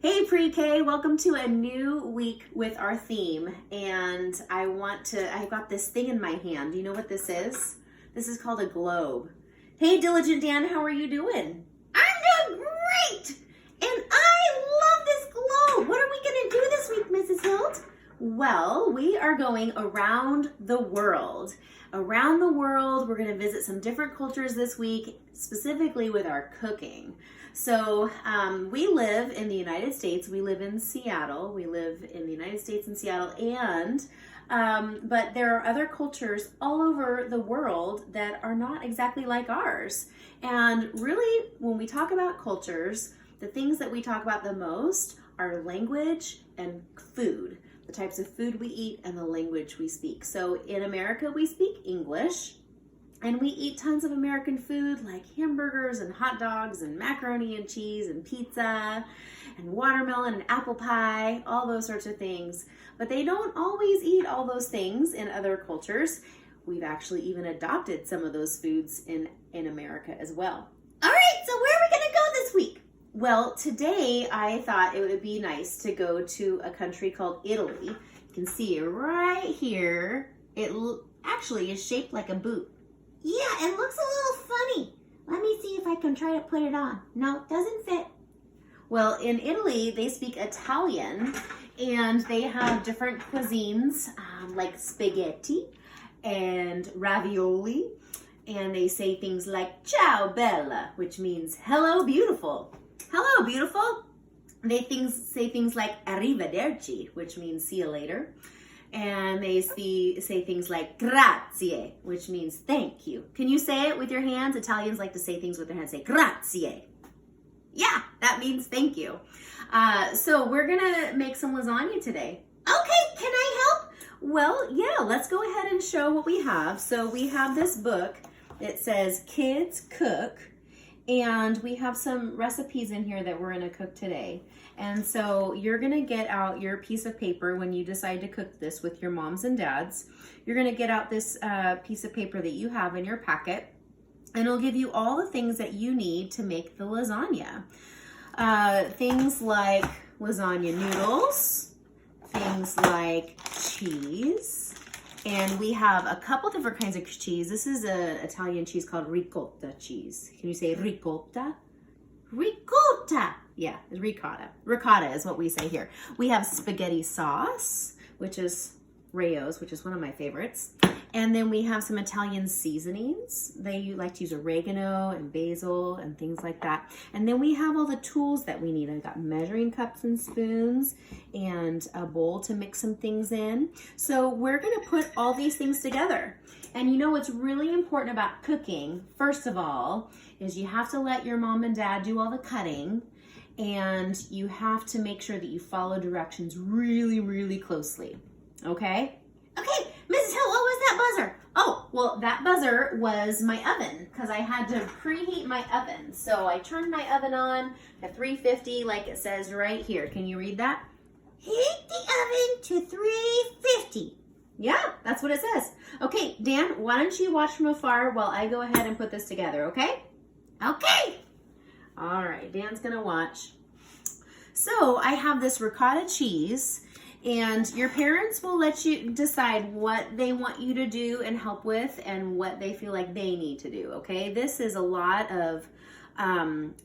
Hey pre-K, welcome to a new week with our theme. And I've got this thing in my hand. Do you know what this is? This is called a globe. Hey Diligent Dan, how are you doing? I'm doing great! And I love this globe. What are we gonna do this week, Mrs. Hilt? Well, we are going around the world. Around the world, we're gonna visit some different cultures this week, specifically with our cooking. So we live in the United States. We live in Seattle. We live in the United States in Seattle, but there are other cultures all over the world that are not exactly like ours. And really, when we talk about cultures, the things that we talk about the most are language and food, the types of food we eat and the language we speak. So in America, we speak English. And we eat tons of American food like hamburgers and hot dogs and macaroni and cheese and pizza and watermelon and apple pie, all those sorts of things. But they don't always eat all those things in other cultures. We've actually even adopted some of those foods in America as well. All right, so where are we gonna go this week? Well, today I thought it would be nice to go to a country called Italy. You can see it right here. It actually is shaped like a boot. Yeah, it looks a little funny. Let me see if I can try to put it on. No, it doesn't fit. Well, in Italy, they speak Italian, and they have different cuisines like spaghetti and ravioli, and they say things like ciao bella, which means hello beautiful. Hello beautiful. They say things like arrivederci, which means see you later. And they say things like grazie, which means thank you. Can you say it with your hands? Italians like to say things with their hands. Say grazie. Yeah, that means thank you. So we're gonna make some lasagna today. Okay, can I help? Well, yeah, let's go ahead and show what we have. So we have this book. It says Kids Cook. And we have some recipes in here that we're gonna cook today. And so you're gonna get out your piece of paper when you decide to cook this with your moms and dads. You're gonna get out this piece of paper that you have in your packet, and it'll give you all the things that you need to make the lasagna. Things like lasagna noodles, things like cheese, and we have a couple different kinds of cheese. This is an Italian cheese called ricotta cheese. Can you say ricotta? Ricotta. Yeah, it's ricotta. Ricotta is what we say here. We have spaghetti sauce, which is Rayo's, which is one of my favorites. And then we have some Italian seasonings. They like to use oregano and basil and things like that. And then we have all the tools that we need. I've got measuring cups and spoons and a bowl to mix some things in. So we're gonna put all these things together. And you know what's really important about cooking, first of all, is you have to let your mom and dad do all the cutting, and you have to make sure that you follow directions really, really closely, okay? Okay, Mrs. Hill, what was that buzzer? Oh, well, that buzzer was my oven because I had to preheat my oven. So I turned my oven on at 350 like it says right here. Can you read that? Heat the oven to 350. Yeah, that's what it says. Okay, Dan, why don't you watch from afar while I go ahead and put this together, okay? Okay. All right, Dan's gonna watch. So I have this ricotta cheese, and your parents will let you decide what they want you to do and help with and what they feel like they need to do, okay? This is a lot of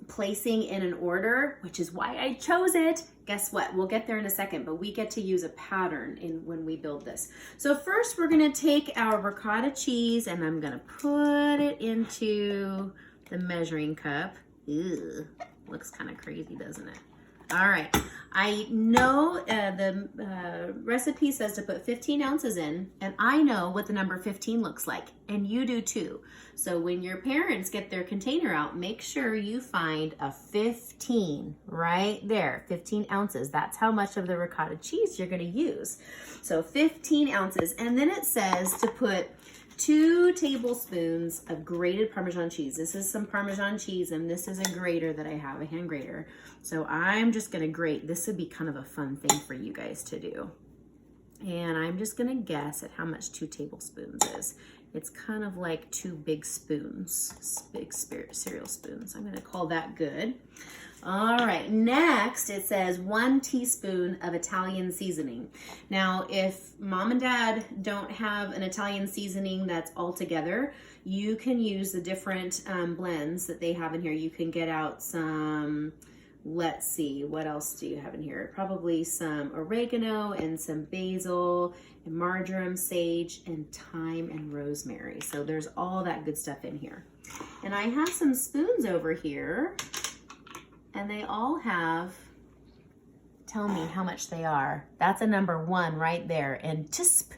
placing in an order, which is why I chose it. Guess what? We'll get there in a second, but we get to use a pattern when we build this. So first we're gonna take our ricotta cheese and I'm gonna put it into the measuring cup. Ew, looks kind of crazy, doesn't it? All right, I know the recipe says to put 15 ounces in, and I know what the number 15 looks like, and you do too. So when your parents get their container out, make sure you find a 15 right there, 15 ounces. That's how much of the ricotta cheese you're gonna use. So 15 ounces, and then it says to put 2 tablespoons of grated Parmesan cheese. This is some Parmesan cheese, and this is a grater that I have, a hand grater. So I'm just gonna grate. This would be kind of a fun thing for you guys to do. And I'm just gonna guess at how much 2 tablespoons is. It's kind of like 2 big spoons, big cereal spoons. I'm gonna call that good. All right, next it says 1 teaspoon of Italian seasoning. Now, if mom and dad don't have an Italian seasoning that's all together, you can use the different blends that they have in here. You can get out some, let's see, what else do you have in here? Probably some oregano and some basil and marjoram, sage, and thyme and rosemary. So there's all that good stuff in here. And I have some spoons over here, and they all have, tell me how much they are. That's a number 1 right there. And TISP,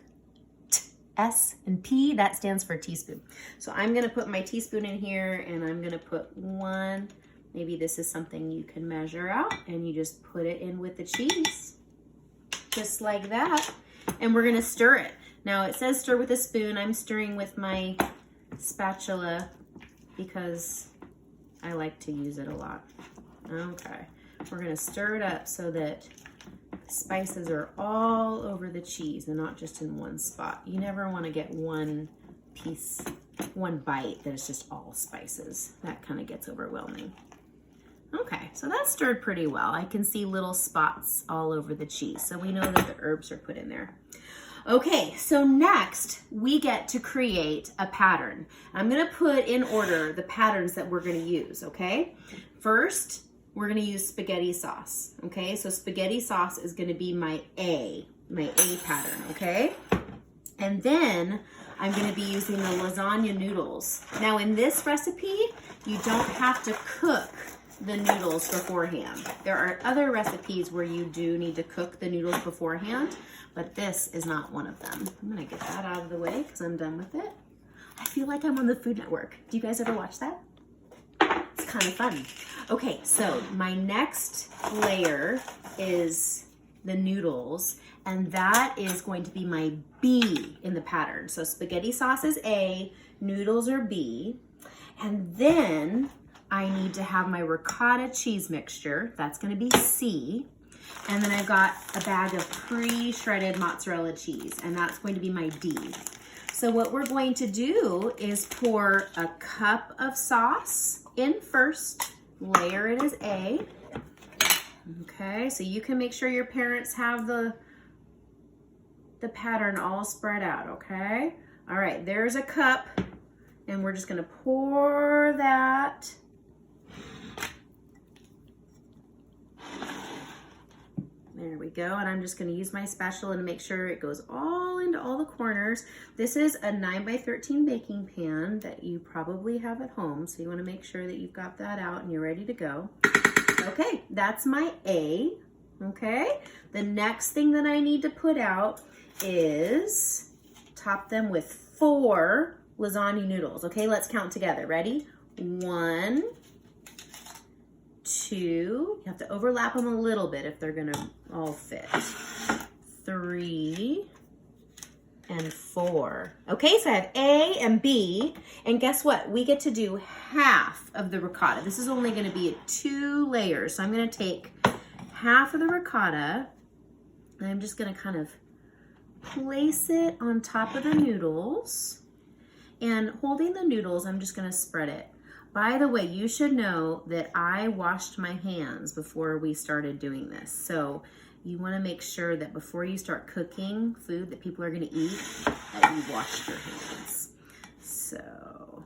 S and P, that stands for teaspoon. So I'm gonna put my teaspoon in here, and I'm gonna put 1. Maybe this is something you can measure out, and you just put it in with the cheese, just like that. And we're gonna stir it. Now it says stir with a spoon. I'm stirring with my spatula because I like to use it a lot. Okay, we're gonna stir it up so that spices are all over the cheese and not just in one spot. You never wanna get one piece, one bite that is just all spices. That kind of gets overwhelming. Okay, so that's stirred pretty well. I can see little spots all over the cheese, so we know that the herbs are put in there. Okay, so next we get to create a pattern. I'm gonna put in order the patterns that we're gonna use, okay? First, we're gonna use spaghetti sauce, okay? So spaghetti sauce is gonna be my A pattern, okay? And then I'm gonna be using the lasagna noodles. Now in this recipe, you don't have to cook the noodles beforehand. There are other recipes where you do need to cook the noodles beforehand, but this is not one of them. I'm gonna get that out of the way because I'm done with it. I feel like I'm on the Food Network. Do you guys ever watch that? It's kind of fun. Okay, so my next layer is the noodles, and that is going to be my B in the pattern. So spaghetti sauce is A, noodles are B, and then I need to have my ricotta cheese mixture. That's gonna be C. And then I've got a bag of pre-shredded mozzarella cheese, and that's going to be my D. So what we're going to do is pour a cup of sauce in first, layer it as A. Okay, so you can make sure your parents have the pattern all spread out, okay? All right, there's a cup, and we're just gonna pour that. There we go, and I'm just gonna use my spatula to make sure it goes all into all the corners. This is a 9x13 baking pan that you probably have at home, so you wanna make sure that you've got that out and you're ready to go. Okay, that's my A, okay? The next thing that I need to put out is top them with 4 lasagna noodles. Okay, let's count together. Ready? 1, 2, you have to overlap them a little bit if they're gonna all fit. 3, and 4. Okay, so I have A and B, and guess what? We get to do half of the ricotta. This is only gonna be 2 layers, so I'm gonna take half of the ricotta, and I'm just gonna kind of place it on top of the noodles, and holding the noodles, I'm just gonna spread it. By the way, you should know that I washed my hands before we started doing this. So you wanna make sure that before you start cooking food that people are gonna eat, that you washed your hands. So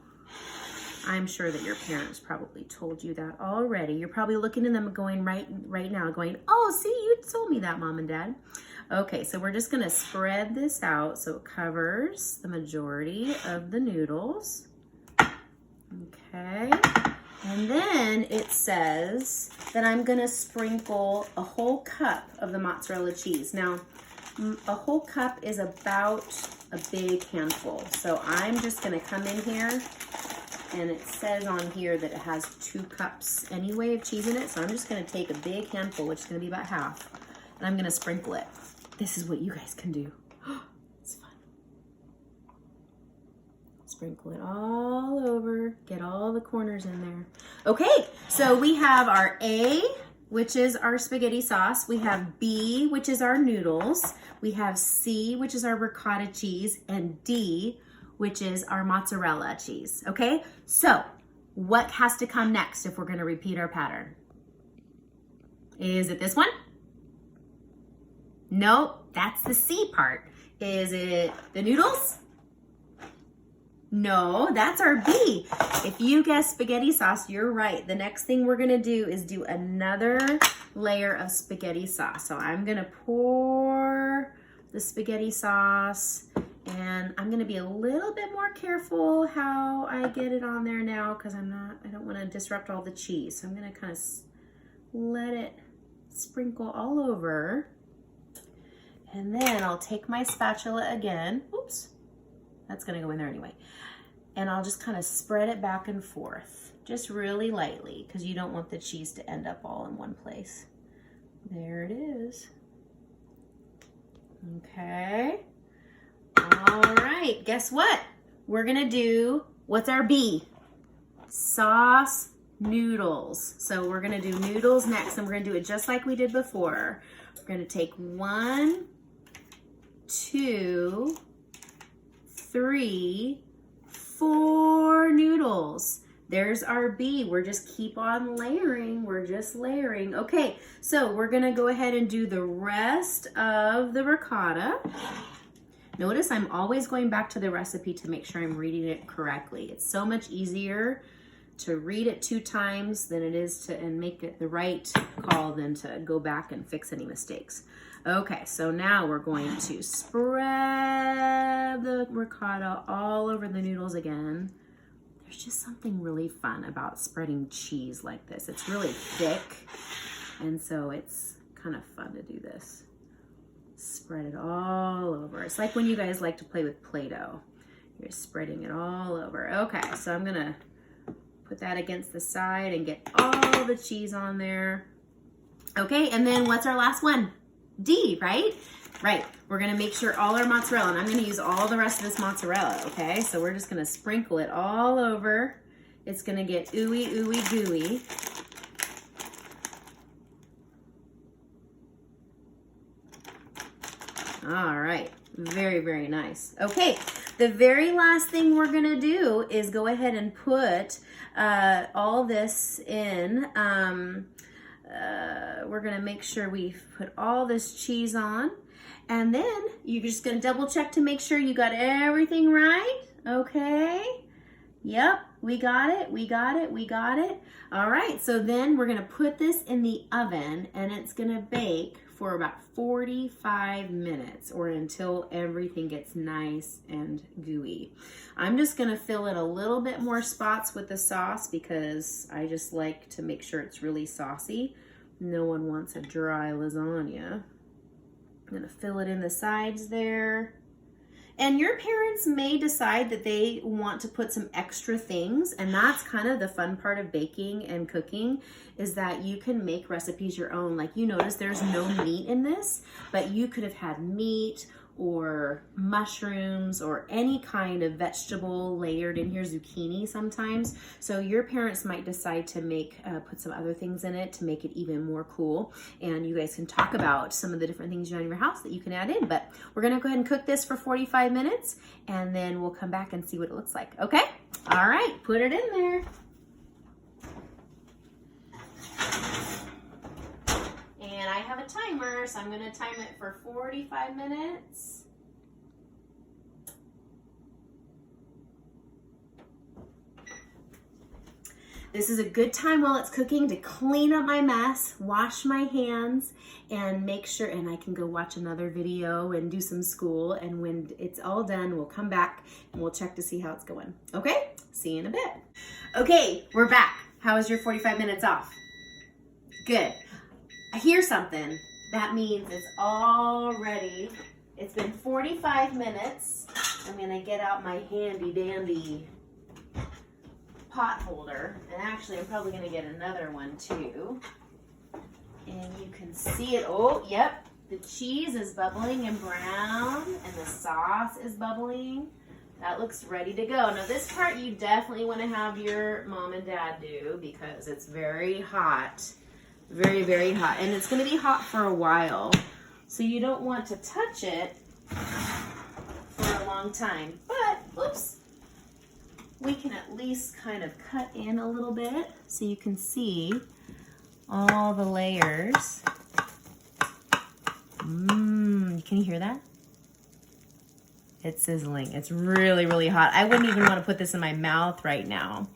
I'm sure that your parents probably told you that already. You're probably looking at them going right now going, oh, see, you told me that, Mom and Dad. Okay, so we're just gonna spread this out so it covers the majority of the noodles. Okay, and then it says that I'm gonna sprinkle a whole cup of the mozzarella cheese. Now, a whole cup is about a big handful. So I'm just gonna come in here, and it says on here that it has 2 cups anyway of cheese in it. So I'm just gonna take a big handful, which is gonna be about half, and I'm gonna sprinkle it. This is what you guys can do. It's fun. Sprinkle it all over, get all the corners in there. Okay, so we have our A, which is our spaghetti sauce. We have B, which is our noodles. We have C, which is our ricotta cheese, and D, which is our mozzarella cheese, okay? So what has to come next if we're gonna repeat our pattern? Is it this one? Nope, that's the C part. Is it the noodles? No, that's our B. If you guessed spaghetti sauce, you're right. The next thing we're gonna do is do another layer of spaghetti sauce. So I'm gonna pour the spaghetti sauce, and I'm gonna be a little bit more careful how I get it on there now because I don't wanna disrupt all the cheese. So I'm gonna kind of let it sprinkle all over. And then I'll take my spatula again. Oops, that's gonna go in there anyway. And I'll just kind of spread it back and forth, just really lightly, because you don't want the cheese to end up all in one place. There it is. Okay. All right, guess what? We're gonna do, what's our B? Sauce noodles. So we're gonna do noodles next, and we're gonna do it just like we did before. We're gonna take 1, 2, 3, 4 noodles. There's our B. We're just keep on layering. We're just layering. Okay, so we're gonna go ahead and do the rest of the ricotta. Notice I'm always going back to the recipe to make sure I'm reading it correctly. It's so much easier to read it 2 times than it is to and make it the right call than to go back and fix any mistakes. Okay, so now we're going to spread the ricotta all over the noodles again. There's just something really fun about spreading cheese like this. It's really thick, and so it's kind of fun to do this. Spread it all over. It's like when you guys like to play with Play-Doh. You're spreading it all over. Okay, so I'm gonna put that against the side and get all the cheese on there. Okay, and then what's our last one? D, right? Right, we're gonna make sure all our mozzarella, and I'm gonna use all the rest of this mozzarella, okay? So we're just gonna sprinkle it all over. It's gonna get ooey, ooey, gooey. All right, very, very nice. Okay, the very last thing we're gonna do is go ahead and put all this in. We're gonna make sure we put all this cheese on, and then you're just gonna double check to make sure you got everything right, okay? Yep, we got it, we got it, we got it. All right, so then we're gonna put this in the oven, and it's gonna bake for about 45 minutes or until everything gets nice and gooey. I'm just gonna fill in a little bit more spots with the sauce because I just like to make sure it's really saucy. No one wants a dry lasagna. I'm gonna fill it in the sides there. And your parents may decide that they want to put some extra things, and that's kind of the fun part of baking and cooking, is that you can make recipes your own. Like, you notice there's no meat in this, but you could have had meat or mushrooms or any kind of vegetable layered in here, zucchini sometimes. So your parents might decide to make put some other things in it to make it even more cool. And you guys can talk about some of the different things you have in your house that you can add in. But we're gonna go ahead and cook this for 45 minutes, and then we'll come back and see what it looks like. Okay? All right, put it in there. And I have a timer, so I'm gonna time it for 45 minutes. This is a good time while it's cooking to clean up my mess, wash my hands, and make sure, and I can go watch another video and do some school, and when it's all done, we'll come back and we'll check to see how it's going. Okay? See you in a bit. Okay, we're back. How was your 45 minutes off? Good. I hear something. That means it's all ready. It's been 45 minutes. I'm gonna get out my handy dandy pot holder. And actually, I'm probably gonna get another one too. And you can see it. Oh, yep. The cheese is bubbling and brown, and the sauce is bubbling. That looks ready to go. Now this part you definitely wanna have your mom and dad do because it's very hot. Very, very hot. And it's going to be hot for a while. So you don't want to touch it for a long time. But, oops, we can at least kind of cut in a little bit so you can see all the layers. Can you hear that? It's sizzling. It's really, really hot. I wouldn't even want to put this in my mouth right now,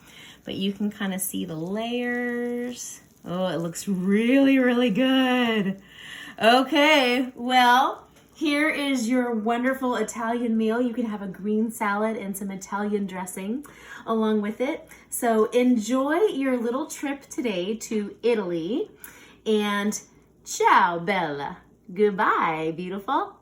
but you can kind of see the layers. Oh, it looks really, really good. Okay, well, here is your wonderful Italian meal. You can have a green salad and some Italian dressing along with it. So enjoy your little trip today to Italy, and ciao, Bella. Goodbye, beautiful.